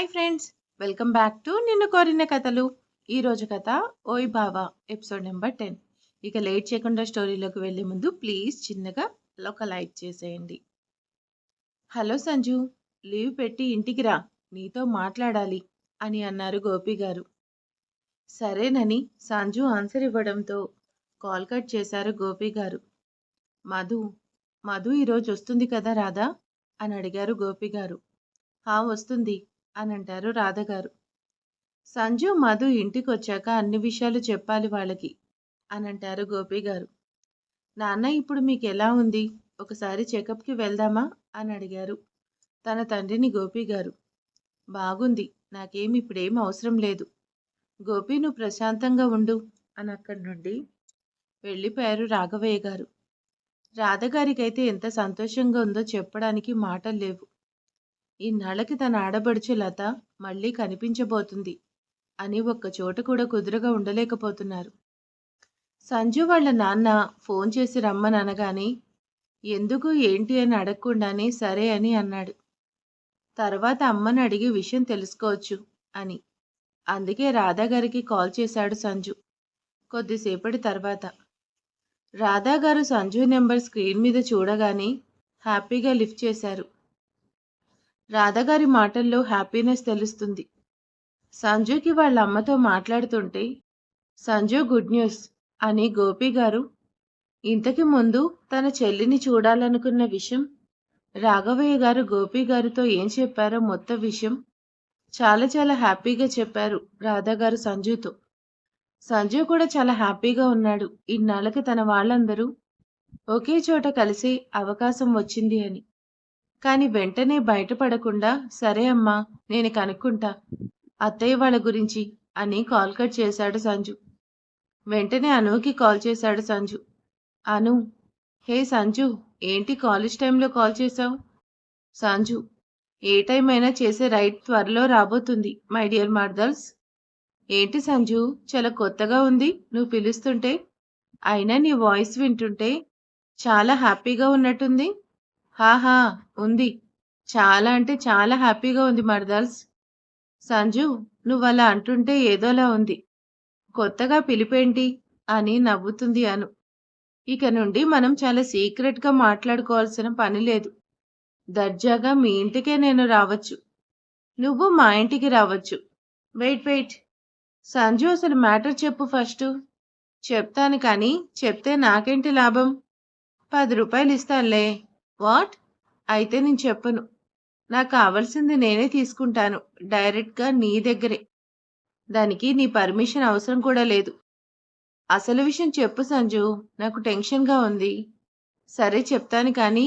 Hi friends, welcome back to నిన్ను కోరిన కథలు. ఈరోజు కథ ఓయ్ బావా ఎపిసోడ్ నెంబర్ 10. ఇక లేట్ చేయకుండా స్టోరీలోకి వెళ్ళే ముందు ప్లీజ్ చిన్నగా ఒక లైక్ చేసేయండి. హలో సంజు, లీవ్ పెట్టి ఇంటికి రా, నీతో మాట్లాడాలి అని అన్నారు గోపి గారు. సరేనని సంజు ఆన్సర్ ఇవ్వడంతో కాల్ కట్ చేశారు గోపి గారు. మధు మధు ఈరోజు వస్తుంది కదా రాధా అని అడిగారు గోపి గారు. వస్తుంది అని అంటారు రాధగారు. సంజు మధు ఇంటికొచ్చాక అన్ని విషయాలు చెప్పాలి వాళ్ళకి అని అంటారు గోపి గారు. నాన్న ఇప్పుడు మీకు ఎలా ఉంది, ఒకసారి చెకప్కి వెళ్దామా అని అడిగారు తన తండ్రిని గోపి గారు. బాగుంది, నాకేమి ఇప్పుడేం అవసరం లేదు గోపి, నువ్వు ప్రశాంతంగా ఉండు అని అక్కడి నుండి వెళ్ళిపోయారు రాఘవయ్య గారు. రాధగారికైతే ఎంత సంతోషంగా ఉందో చెప్పడానికి మాటలు లేవు. ఇన్నాళ్ళకి తన ఆడబడుచు లత మళ్ళీ కనిపించబోతుంది అని ఒక్క చోట కూడా కుదురుగా ఉండలేకపోతున్నారు. సంజు వాళ్ళ నాన్న ఫోన్ చేసి రమ్మని అనగానే ఎందుకు ఏంటి అని అడగకుండానే సరే అని అన్నాడు. తర్వాత అమ్మని అడిగి విషయం తెలుసుకోవచ్చు అని. అందుకే రాధాగారికి కాల్ చేశాడు సంజు. కొద్దిసేపటి తర్వాత రాధాగారు సంజు నెంబర్ స్క్రీన్ మీద చూడగానే హ్యాపీగా లిఫ్ట్ చేశారు. రాధగారి మాటల్లో హ్యాపీనెస్ తెలుస్తుంది. సంజుకి వాళ్ళ అమ్మతో మాట్లాడుతుంటే సంజు గుడ్ న్యూస్ అని గోపి గారు ఇంతకు ముందు తన చెల్లిని చూడాలనుకున్న విషయం రాఘవయ్య గారు గోపి గారితో ఏం చెప్పారో మొత్తం విషయం చాలా చాలా హ్యాపీగా చెప్పారు రాధగారు సంజుతో. సంజు కూడా చాలా హ్యాపీగా ఉన్నాడు. ఇన్నాళ్ళకి తన వాళ్ళందరూ ఒకే చోట కలిసే అవకాశం వచ్చింది అని. కానీ వెంటనే బయటపడకుండా సరే అమ్మా, నేను కనుక్కుంటా అత్తయ్య వాళ్ళ గురించి అని కాల్ కట్ చేశాడు సంజు. వెంటనే అనుకి కాల్ చేశాడు సంజు. అను, హే సంజు, ఏంటి కాలేజ్ టైంలో కాల్ చేశావు? సంజు, ఏ టైం అయినా చేసే రైట్ త్వరలో రాబోతుంది మై డియర్ మర్దల్స్. ఏంటి సంజు, చాలా కొత్తగా ఉంది నువ్వు పిలుస్తుంటే. అయినా నీ వాయిస్ వింటుంటే చాలా హ్యాపీగా ఉన్నట్టుంది. హాహా, ఉంది, చాలా అంటే చాలా హ్యాపీగా ఉంది మర్దల్స్. సంజు, నువ్వు అలా అంటుంటే ఏదోలా ఉంది, కొత్తగా పిలిపేంటి అని నవ్వుతుంది అను. ఇక నుండి మనం చాలా సీక్రెట్గా మాట్లాడుకోవాల్సిన పని లేదు. దర్జాగా మీ ఇంటికే నేను రావచ్చు, నువ్వు మా ఇంటికి రావచ్చు. వెయిట్, సంజు అసలు మ్యాటర్ చెప్పు ఫస్ట్. చెప్తాను, కానీ చెప్తే నాకేంటి లాభం? 10 రూపాయలు ఇస్తానులే. వాట్? అయితే నేను చెప్పను, నాకు కావాల్సింది నేనే తీసుకుంటాను డైరెక్ట్గా నీ దగ్గరే. దానికి నీ పర్మిషన్ అవసరం కూడా లేదు. అసలు విషయం చెప్పు సంజు, నాకు టెన్షన్గా ఉంది. సరే చెప్తాను, కానీ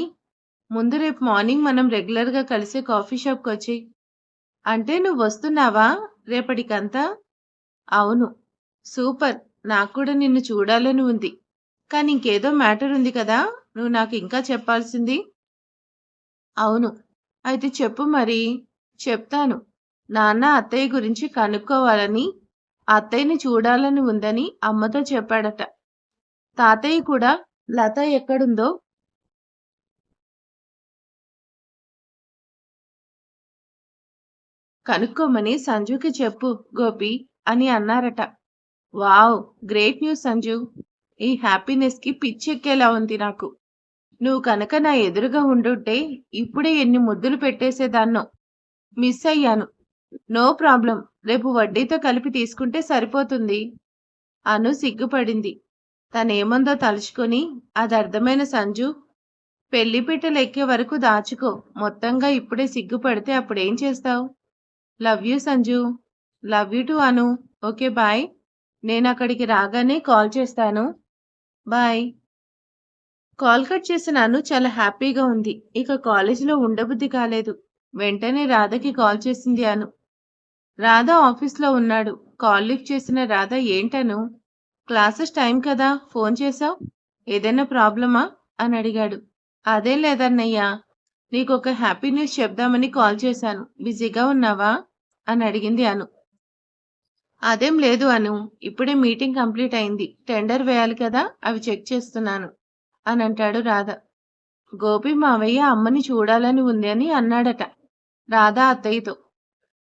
ముందు రేపు మార్నింగ్ మనం రెగ్యులర్గా కలిసే కాఫీ షాప్కి వచ్చి. అంటే నువ్వు వస్తున్నావా రేపటికంతా? అవును. సూపర్, నాకు కూడా నిన్ను చూడాలని ఉంది. కానీ ఇంకేదో మ్యాటర్ ఉంది కదా నువ్వు నాకు ఇంకా చెప్పాల్సింది. అవును, అయితే చెప్పు మరి. చెప్తాను. నాన్న అత్తయ్య గురించి కనుక్కోవాలని, అత్తయ్యని చూడాలని ఉందని అమ్మతో చెప్పాడట. తాతయ్య కూడా లత ఎక్కడుందో కనుక్కోమని సంజుకి చెప్పు గోపి అని అన్నారట. Wow, great news Sanju. ఈ హ్యాపీనెస్కి పిచ్చెక్కేలా ఉంది నాకు. నువ్వు కనుక నా ఎదురుగా ఉండుంటే ఇప్పుడే ఎన్ని ముద్దులు పెట్టేసేదాన్నో. మిస్ అయ్యాను. నో ప్రాబ్లం, రేపు వడ్డీతో కలిపి తీసుకుంటే సరిపోతుంది. అను సిగ్గుపడింది. తనేమందో తలుచుకొని అది అర్థమైన సంజు, పెళ్లిపీటలు ఎక్కే వరకు దాచుకో, మొత్తంగా ఇప్పుడే సిగ్గుపడితే అప్పుడేం చేస్తావు? Love you Sanju. Love you too Anu. Okay bye, నేను అక్కడికి రాగానే కాల్ చేస్తాను. బాయ్. కాల్ కట్ చేసిన అను చాలా హ్యాపీగా ఉంది. ఇక కాలేజీలో ఉండబుద్ధి కాలేదు. వెంటనే రాధకి కాల్ చేసింది అను. రాధ ఆఫీస్లో ఉన్నాడు. కాల్ లిఫ్ట్ చేసిన రాధ, ఏంటను క్లాసెస్ టైం కదా ఫోన్ చేశావు, ఏదైనా ప్రాబ్లమా అని అడిగాడు. అదేం లేదన్నయ్యా, నీకు ఒక హ్యాపీ న్యూస్ చెప్దామని కాల్ చేశాను, బిజీగా ఉన్నావా అని అడిగింది అను. అదేం లేదు అను, ఇప్పుడే మీటింగ్ కంప్లీట్ అయింది, టెండర్ వేయాలి కదా, అవి చెక్ చేస్తున్నాను అని అంటాడు రాధ. గోపి మావయ్య అమ్మని చూడాలని ఉంది అని అన్నాడట రాధ అత్తయ్యతో.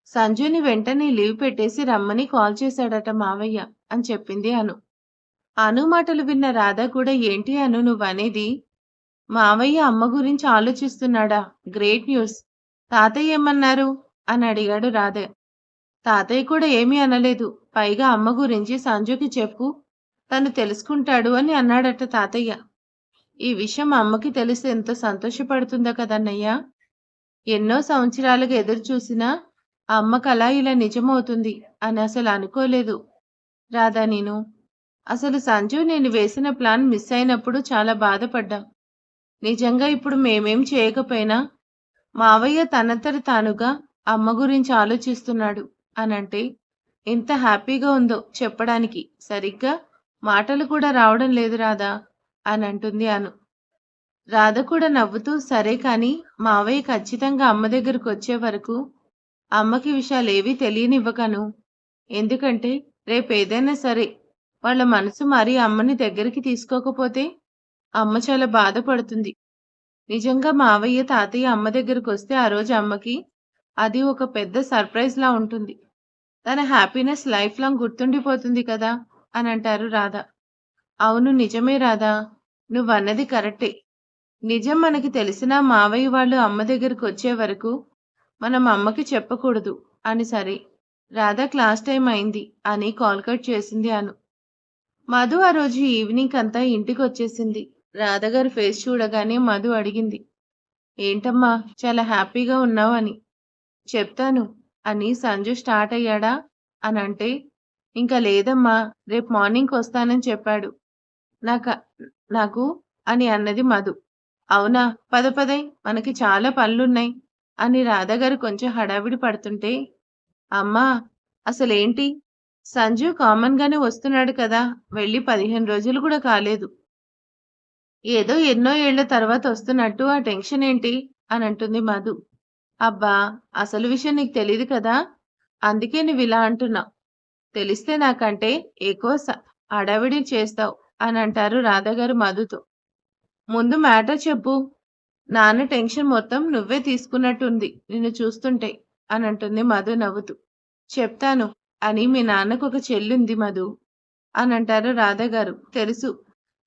సంజుని వెంటనే లీవ్ పెట్టేసి రమ్మని కాల్ చేశాడట మావయ్య అని చెప్పింది అను. అను మాటలు విన్న రాధ కూడా ఏంటి అను నువ్వనేది? మావయ్య అమ్మ గురించి ఆలోచిస్తున్నాడా? Great news. తాతయ్య ఏమన్నారు? అని అడిగాడు రాధ. తాతయ్య కూడా ఏమీ అనలేదు. పైగా అమ్మ గురించి సంజుకి చెప్పు, తను తెలుసుకుంటాడు అని అన్నాడట తాతయ్య. ఈ విషయం అమ్మకి తెలిస్తే ఎంత సంతోషపడుతుందో కదన్నయ్యా. ఎన్నో సంవత్సరాలుగా ఎదురు చూసినా అమ్మ కల ఇలా నిజమవుతుంది అని అసలు అనుకోలేదు రాధా నేను. అసలు సంజు నేను వేసిన ప్లాన్ మిస్ అయినప్పుడు చాలా బాధపడ్డాం. నిజంగా ఇప్పుడు మేమేం చేయకపోయినా మావయ్య తనంతట తానుగా అమ్మ గురించి ఆలోచిస్తున్నాడు అనంటే ఎంత హ్యాపీగా ఉందో చెప్పడానికి సరిగ్గా మాటలు కూడా రావడం లేదు రాధా అని అంటుంది అను. రాధ కూడా నవ్వుతూ సరే కాని మావయ్య ఖచ్చితంగా అమ్మ దగ్గరకు వచ్చే వరకు అమ్మకి విషయాలేవీ తెలియనివ్వకను. ఎందుకంటే రేపేదైనా సరే వాళ్ళ మనసు మారి అమ్మని దగ్గరికి తీసుకోకపోతే అమ్మ చాలా బాధపడుతుంది. నిజంగా మావయ్య తాతయ్య అమ్మ దగ్గరకు వస్తే ఆ రోజు అమ్మకి అది ఒక పెద్ద సర్ప్రైజ్ లా ఉంటుంది. తన హ్యాపీనెస్ లైఫ్ లాంగ్ గుర్తుండిపోతుంది కదా అని అంటారు రాధ. అవును నిజమే రాధా, నువ్వన్నది కరెక్టే. నిజం మనకి తెలిసినా మావయ్య వాళ్ళు అమ్మ దగ్గరకు వచ్చే వరకు మనం అమ్మకి చెప్పకూడదు అని. సరే రాధ క్లాస్ టైం అయింది అని కాల్ కట్ చేసింది అను. మధు ఆ రోజు ఈవినింగ్ అంతా ఇంటికి వచ్చేసింది. రాధగారి ఫేస్ చూడగానే మధు అడిగింది, ఏంటమ్మా చాలా హ్యాపీగా ఉన్నావు అని. చెప్తాను అని సంజు స్టార్ట్ అయ్యాడా అని అంటే, ఇంకా లేదమ్మా రేపు మార్నింగ్ వస్తానని చెప్పాడు నాకు అని అన్నది మధు. అవునా, పద పదై మనకి చాలా పనులున్నాయి అని రాధగారు కొంచెం హడావిడి పడుతుంటే, అమ్మా అసలేంటి, సంజు కామన్ గానే వస్తున్నాడు కదా, వెళ్ళి 15 రోజులు కూడా కాలేదు. ఏదో ఎన్నో ఏళ్ల తర్వాత వస్తున్నట్టు ఆ టెన్షన్ ఏంటి అని అంటుంది మధు. అబ్బా అసలు విషయం నీకు తెలీదు కదా, అందుకే నువ్వు ఇలా అంటున్నావు. తెలిస్తే నాకంటే ఎక్కువ హడావిడి చేస్తావు అని అంటారు రాధగారు మధుతో. ముందు మ్యాటర్ చెప్పు, నాన్న టెన్షన్ మొత్తం నువ్వే తీసుకున్నట్టుంది నిన్ను చూస్తుంటే అని అంటుంది మధు నవ్వుతూ. చెప్తాను అని మీ నాన్నకు ఒక చెల్లుంది మధు అని అంటారు రాధగారు. తెలుసు,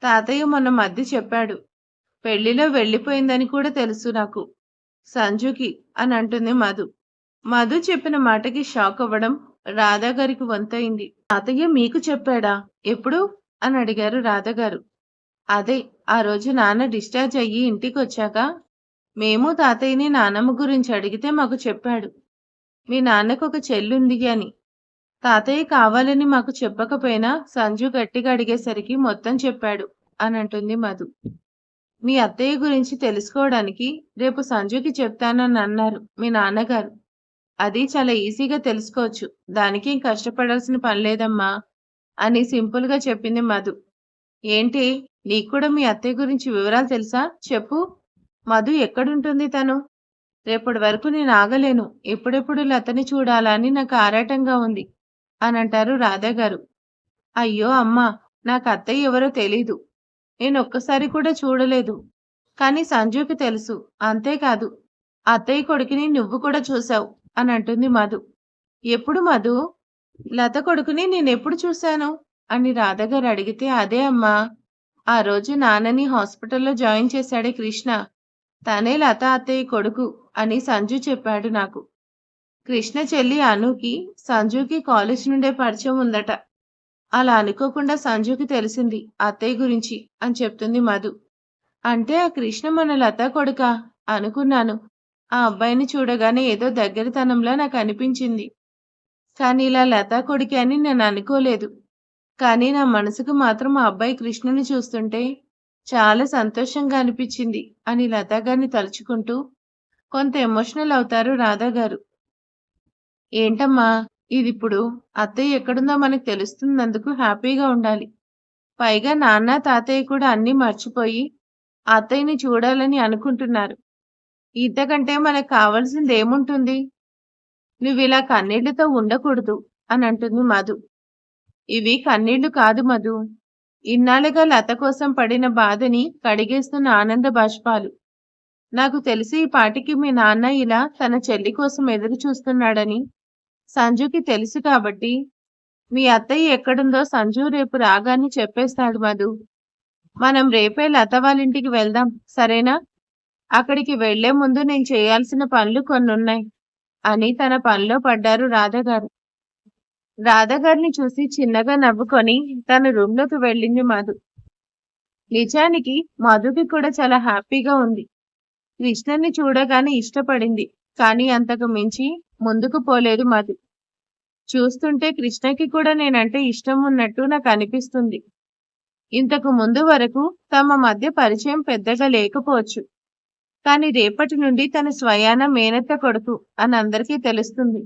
తాతయ్య మొన్న మధ్య చెప్పాడు. పెళ్లిలో వెళ్ళిపోయిందని కూడా తెలుసు నాకు సంజుకి అని అంటుంది మధు. మధు చెప్పిన మాటకి షాక్ అవ్వడం రాధాగారికి వంతైంది. తాతయ్య మీకు చెప్పాడా, ఎప్పుడు అని అడిగారు రాధగారు. అదే ఆ రోజు నాన్న డిశ్చార్జ్ అయ్యి ఇంటికి వచ్చాక మేము తాతయ్యని నానమ్మ గురించి అడిగితే మాకు చెప్పాడు. మీ నాన్నకు ఒక చెల్లుంది అని. తాతయ్య కావాలని మాకు చెప్పకపోయినా సంజు గట్టిగా అడిగేసరికి మొత్తం చెప్పాడు అని అంటుంది మధు. మీ అత్తయ్య గురించి తెలుసుకోవడానికి రేపు సంజుకి చెప్తానని అన్నారు మీ నాన్నగారు. అది చాలా ఈజీగా తెలుసుకోవచ్చు, దానికి కష్టపడాల్సిన పని లేదమ్మా అని సింపుల్ గా చెప్పింది మధు. ఏంటి, నీకు కూడా మీ అత్తయ్య గురించి వివరాలు తెలుసా, చెప్పు. మధు ఎక్కడుంటుంది తను? రేపటి వరకు నేను ఆగలేను, ఎప్పుడెప్పుడు లతని చూడాలని నాకు ఆరాటంగా ఉంది అని అంటారు రాధగారు. అయ్యో అమ్మా, నాకు అత్తయ్య ఎవరో తెలీదు, నేను ఒక్కసారి కూడా చూడలేదు. కానీ సంజుకి తెలుసు, అంతేకాదు అత్తయ్య కొడుకుని నువ్వు కూడా చూసావు అని అంటుంది మధు. ఎప్పుడు మధు? లత కొడుకుని నేనెప్పుడు చూశాను అని రాధగారు అడిగితే, అదే అమ్మా, ఆ రోజు నాన్నని హాస్పిటల్లో జాయిన్ చేశాడే కృష్ణ, తనే లత అత్తయ్య కొడుకు అని సంజు చెప్పాడు నాకు. కృష్ణ చెల్లి అనుకి సంజుకి కాలేజ్ నుండే పరిచయం ఉందట. అలా అనుకోకుండా సంజుకి తెలిసింది అత్తయ్య గురించి అని చెప్తుంది మధు. అంటే ఆ కృష్ణ మన లత కొడుకా అనుకున్నాను. ఆ అబ్బాయిని చూడగానే ఏదో దగ్గరతనంలా నాకు అనిపించింది. కానీ ఇలా లతా కొడుకే అని నేను అనుకోలేదు. కానీ నా మనసుకు మాత్రం ఆ అబ్బాయి కృష్ణని చూస్తుంటే చాలా సంతోషంగా అనిపించింది అని లతా గారిని తలుచుకుంటూ కొంత ఎమోషనల్ అవుతారు రాధాగారు. ఏంటమ్మా ఇదిప్పుడు, అత్తయ్య ఎక్కడుందో మనకు తెలుస్తున్నందుకు హ్యాపీగా ఉండాలి. పైగా నాన్న తాతయ్య కూడా అన్నీ మర్చిపోయి అత్తయ్యని చూడాలని అనుకుంటున్నారు. ఇంతకంటే మనకు కావాల్సింది ఏముంటుంది? నువ్విలా కన్నీళ్లతో ఉండకూడదు అని అంటుంది మధు. ఇవి కన్నీళ్లు కాదు మధు, ఇన్నాళ్ళుగా లత కోసం పడిన బాధని కడిగేస్తున్న ఆనంద బాష్పాలు. నాకు తెలిసి ఈ పాటికి మీ నాన్న ఇలా తన చెల్లి కోసం ఎదురు చూస్తున్నాడని సంజుకి తెలుసు కాబట్టి మీ అత్తయ్య ఎక్కడుందో సంజు రేపు రాగానే చెప్పేస్తాడు మధు. మనం రేపే లత వాళ్ళింటికి వెళ్దాం, సరేనా? అక్కడికి వెళ్లే ముందు నేను చేయాల్సిన పనులు కొన్నున్నాయి అని తన పనిలో పడ్డారు రాధగారు. రాధగారిని చూసి చిన్నగా నవ్వుకొని తన రూంలోకి వెళ్ళింది మధు. నిజానికి మధుకి కూడా చాలా హ్యాపీగా ఉంది. కృష్ణని చూడగానే ఇష్టపడింది. కానీ అంతకు మించి ముందుకు పోలేదు మధు. చూస్తుంటే కృష్ణకి కూడా నేనంటే ఇష్టం ఉన్నట్టు నాకు అనిపిస్తుంది. ఇంతకు ముందు వరకు తమ మధ్య పరిచయం పెద్దగా లేకపోవచ్చు. కానీ రేపటి నుండి తన స్వయాన మేనత్త కొడుకు అని అందరికీ తెలుస్తుంది.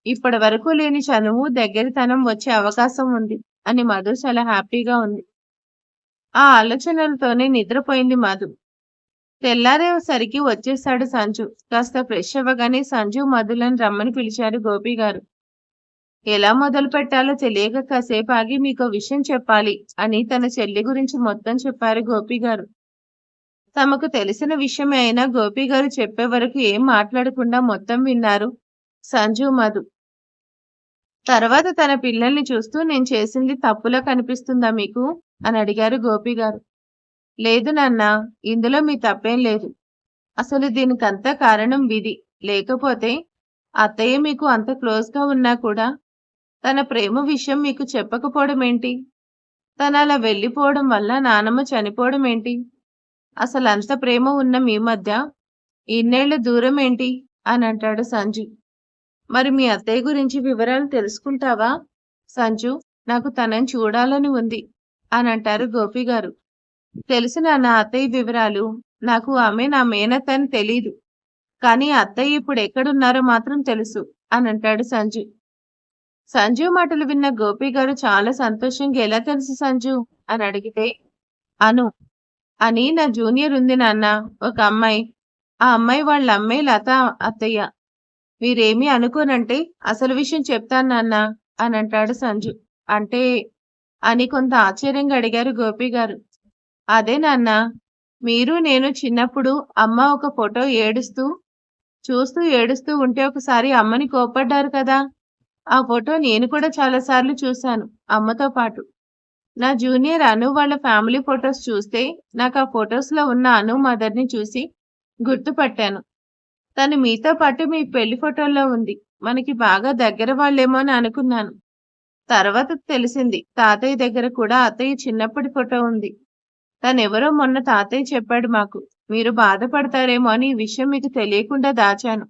ఇప్పటి వరకు లేని చనువు, దగ్గరితనం వచ్చే అవకాశం ఉంది అని మధు చాలా హ్యాపీగా ఉంది. ఆ ఆలోచనలతోనే నిద్రపోయింది మధు. తెల్లారేసరికి వచ్చేశాడు సంజు. కాస్త ఫ్రెష్ అవ్వగానే సంజు, మధులను రమ్మని పిలిచారు గోపి గారు. ఎలా మొదలు పెట్టాలో తెలియక కాసేపు ఆగి మీకో విషయం చెప్పాలి అని తన చెల్లి గురించి మొత్తం చెప్పారు గోపి గారు. తమకు తెలిసిన విషయమే అయినా గోపి గారు చెప్పే వరకు ఏం మాట్లాడకుండా మొత్తం విన్నారు సంజు, మధు. తర్వాత తన పిల్లల్ని చూస్తూ నేను చేసింది తప్పులా కనిపిస్తుందా మీకు అని అడిగారు గోపి గారు. లేదు నాన్న, ఇందులో మీ తప్పేం లేదు. అసలు దీనికంతా కారణం విధి. లేకపోతే అత్తయ్య మీకు అంత క్లోజ్గా ఉన్నా కూడా తన ప్రేమ విషయం మీకు చెప్పకపోవడం ఏంటి? తన అలా వెళ్ళిపోవడం వల్ల నానమ్మ చనిపోవడం ఏంటి? అసలు అంత ప్రేమ ఉన్న మీ మధ్య ఇన్నేళ్ల దూరం ఏంటి అని అంటాడు సంజు. మరి మీ అత్తయ్య గురించి వివరాలు తెలుసుకుంటావా సంజు? నాకు తనని చూడాలని ఉంది అని అంటారు గోపి గారు. తెలిసిన నా అత్తయ్య వివరాలు. నాకు ఆమె నా మేనత్త అని తెలీదు. కానీ అత్తయ్య ఇప్పుడు ఎక్కడున్నారో మాత్రం తెలుసు అని అంటాడు సంజు. సంజు మాటలు విన్న గోపి గారు చాలా సంతోషంగా ఎలా తెలుసు సంజు అని అడిగితే, అను అని నా జూనియర్ ఉంది నాన్న, ఒక అమ్మాయి. ఆ అమ్మాయి వాళ్ళ అమ్మే లత అత్తయ్య. మీరేమీ అనుకోనంటే అసలు విషయం చెప్తాను నాన్న అని అంటాడు సంజు. అంటే అని కొంత ఆశ్చర్యంగా అడిగారు గోపి గారు. అదే నాన్న, మీరు నేను చిన్నప్పుడు అమ్మ ఒక ఫోటో చూస్తూ ఏడుస్తూ ఉంటే ఒకసారి అమ్మని కోప్పడ్డారు కదా. ఆ ఫోటో నేను కూడా చాలాసార్లు చూశాను అమ్మతో పాటు. నా జూనియర్ అను వాళ్ళ ఫ్యామిలీ ఫొటోస్ చూస్తే నాకు ఆ ఫొటోస్లో ఉన్న అను మదర్ని చూసి గుర్తుపట్టాను. తను మీతో పాటు మీ పెళ్లి ఫోటోల్లో ఉంది. మనకి బాగా దగ్గర వాళ్ళేమో అని అనుకున్నాను. తర్వాత తెలిసింది తాతయ్య దగ్గర కూడా అత్తయ్య చిన్నప్పటి ఫోటో ఉంది. తనెవరో మొన్న తాతయ్య చెప్పాడు మాకు. మీరు బాధపడతారేమో అని ఈ విషయం మీకు తెలియకుండా దాచాను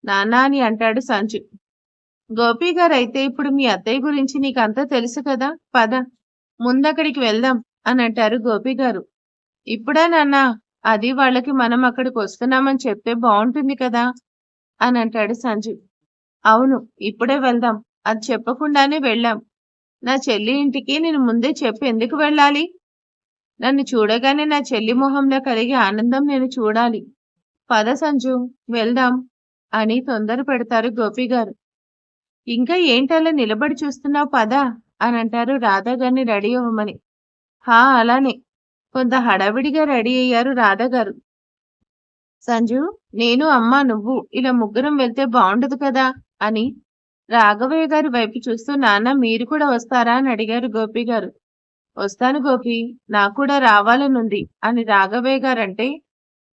నాన్న అని అంటాడు సంజు. గోపి గారు అయితే ఇప్పుడు మీ అత్తయ్య గురించి నీకంతా తెలుసు కదా, పద ముందక్కడికి వెళ్దాం అని అంటారు గోపి గారు. ఇప్పుడా నాన్న? అది వాళ్ళకి మనం అక్కడికి వస్తున్నామని చెప్తే బాగుంటుంది కదా అని అంటాడు సంజు. అవును, ఇప్పుడే వెళ్దాం. అది చెప్పకుండానే వెళ్ళాం. నా చెల్లి ఇంటికి నేను ముందే చెప్పి ఎందుకు వెళ్ళాలి? నన్ను చూడగానే నా చెల్లి మొహంలో కలిగే ఆనందం నేను చూడాలి. పద సంజు, వెళ్దాం అని తొందర పెడతారు గోపి గారు. ఇంకా ఏంటలా నిలబడి చూస్తున్నావు, పద అని అంటారు రాధాగారిని రెడీ అవ్వమని. హా అలానే. కొంత హడావిడిగా రెడీ అయ్యారు రాధాగారు. సంజు, నేను, అమ్మ, నువ్వు ఇలా ముగ్గురం వెళ్తే బాగుండదు కదా అని రాఘవయ్య గారి వైపు చూస్తూ, నాన్న మీరు కూడా వస్తారా అని అడిగారు గోపి గారు. వస్తాను గోపి, నాకు కూడా రావాలనుంది అని రాఘవయ్య గారంటే,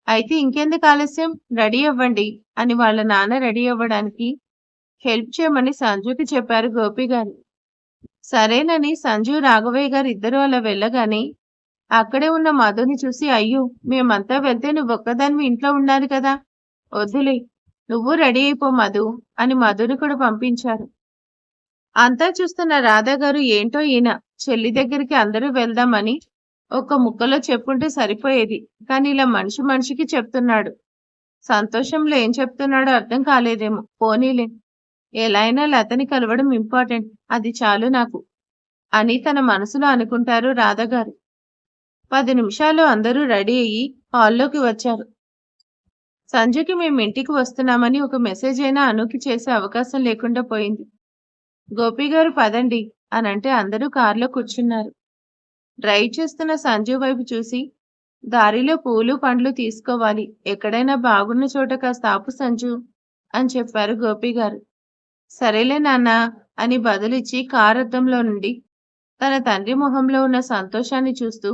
అయితే ఇంకెందుకు ఆలస్యం, రెడీ అవ్వండి అని వాళ్ళ నాన్న రెడీ అవ్వడానికి హెల్ప్ చేయమని సంజుకి చెప్పారు గోపి గారు. సరేనని సంజు, రాఘవయ్య గారు ఇద్దరు అలా వెళ్ళగానే అక్కడే ఉన్న మధుని చూసి, అయ్యో మేమంతా వెళ్తే నువ్వొక్కదానివి ఇంట్లో ఉండాలి కదా, వద్దులే నువ్వు రెడీ అయిపో మధు అని మధుని కూడా పంపించారు. అంతా చూస్తున్న రాధాగారు ఏంటో ఈయన చెల్లి దగ్గరికి అందరూ వెళ్దామని ఒక్క ముక్కలో చెప్పుంటే సరిపోయేది. కానీ ఇలా మనిషి మనిషికి చెప్తున్నాడు. సంతోషంలో ఏం చెప్తున్నాడో అర్థం కాలేదేమో. పోనీలే, ఎలా అయినా లతని కలవడం ఇంపార్టెంట్, అది చాలు నాకు అని తన మనసులో అనుకుంటారు రాధాగారు. 10 నిమిషాలు అందరూ రెడీ అయ్యి హాల్లోకి వచ్చారు. సంజుకి మేము ఇంటికి వస్తున్నామని ఒక మెసేజ్ అయినా అనుకి చేసే అవకాశం లేకుండా పోయింది. గోపి గారు పదండి అని అంటే అందరూ కారులో కూర్చున్నారు. డ్రైవ్ చేస్తున్న సంజు వైపు చూసి, దారిలో పూలు పండ్లు తీసుకోవాలి, ఎక్కడైనా బాగున్న చోట కాస్త ఆపు సంజు అని చెప్పారు గోపి గారు. సరేలే నాన్న అని బదులిచ్చి కారద్దంలో నుండి తన తండ్రి మొహంలో ఉన్న సంతోషాన్ని చూస్తూ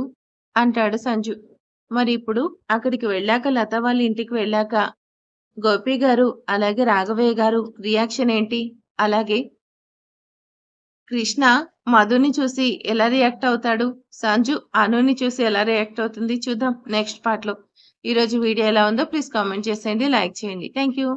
అంటాడు సంజు. మరి ఇప్పుడు అక్కడికి వెళ్ళాక లత వాళ్ళ ఇంటికి వెళ్ళాక గోపి గారు అలాగే రాఘవయ్య గారు రియాక్షన్ ఏంటి? అలాగే కృష్ణ మధుని చూసి ఎలా రియాక్ట్ అవుతాడు? సంజు అనుని చూసి ఎలా రియాక్ట్ అవుతుంది? చూద్దాం నెక్స్ట్ పార్ట్‌లో. ఈరోజు వీడియో ఎలా ఉందో ప్లీజ్ కామెంట్ చేసేయండి. లైక్ చేయండి. Thank you.